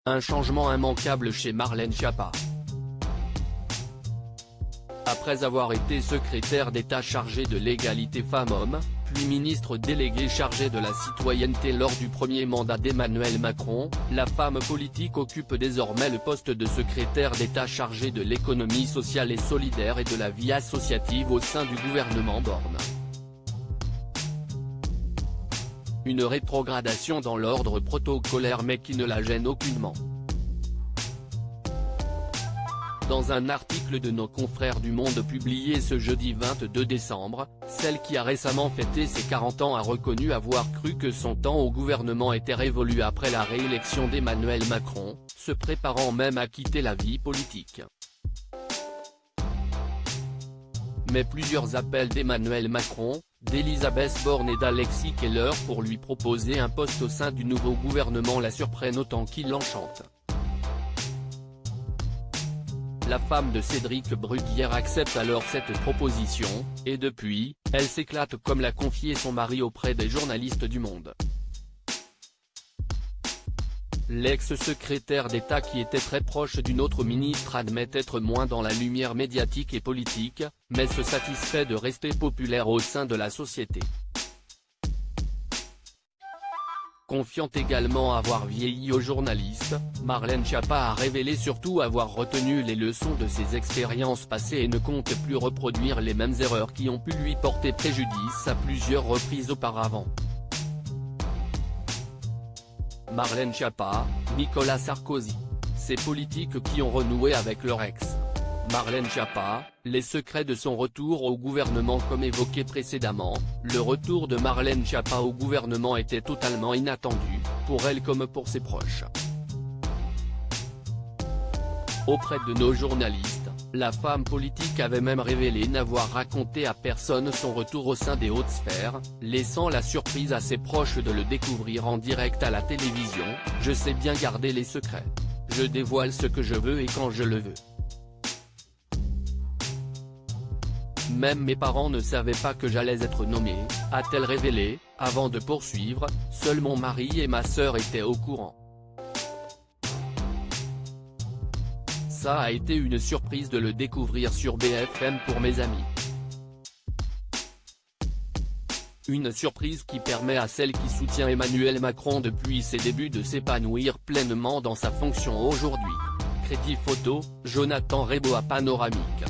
Un changement immanquable chez Marlène Schiappa. Après avoir été secrétaire d'État chargée de l'égalité femmes-hommes, puis ministre déléguée chargée de la citoyenneté lors du premier mandat d'Emmanuel Macron, la femme politique occupe désormais le poste de secrétaire d'État chargée de l'économie sociale et solidaire et de la vie associative au sein du gouvernement Borne. Une rétrogradation dans l'ordre protocolaire mais qui ne la gêne aucunement. Dans un article de nos confrères du Monde publié ce jeudi 22 décembre, celle qui a récemment fêté ses 40 ans a reconnu avoir cru que son temps au gouvernement était révolu après la réélection d'Emmanuel Macron, se préparant même à quitter la vie politique. Mais plusieurs appels d'Emmanuel Macron, d'Elisabeth Borne et d'Alexis Keller pour lui proposer un poste au sein du nouveau gouvernement la surprennent autant qu'il l'enchante. La femme de Cédric Bruguière accepte alors cette proposition, et depuis, elle s'éclate comme l'a confié son mari auprès des journalistes du Monde. L'ex-secrétaire d'État qui était très proche d'une autre ministre admet être moins dans la lumière médiatique et politique, mais se satisfait de rester populaire au sein de la société. Confiant également avoir vieilli aux journalistes, Marlène Schiappa a révélé surtout avoir retenu les leçons de ses expériences passées et ne compte plus reproduire les mêmes erreurs qui ont pu lui porter préjudice à plusieurs reprises auparavant. Marlène Schiappa, Nicolas Sarkozy. Ces politiques qui ont renoué avec leur ex. Marlène Schiappa, les secrets de son retour au gouvernement. Comme évoqué précédemment, le retour de Marlène Schiappa au gouvernement était totalement inattendu, pour elle comme pour ses proches. Auprès de nos journalistes, la femme politique avait même révélé n'avoir raconté à personne son retour au sein des hautes sphères, laissant la surprise à ses proches de le découvrir en direct à la télévision. « Je sais bien garder les secrets. Je dévoile ce que je veux et quand je le veux. Même mes parents ne savaient pas que j'allais être nommée », a-t-elle révélé, avant de poursuivre, « Seul mon mari et ma sœur étaient au courant. Ça a été une surprise de le découvrir sur BFM pour mes amis. Une surprise qui permet à celle qui soutient Emmanuel Macron depuis ses débuts de s'épanouir pleinement dans sa fonction aujourd'hui. Crédit photo, Jonathan Rebo à Panoramique.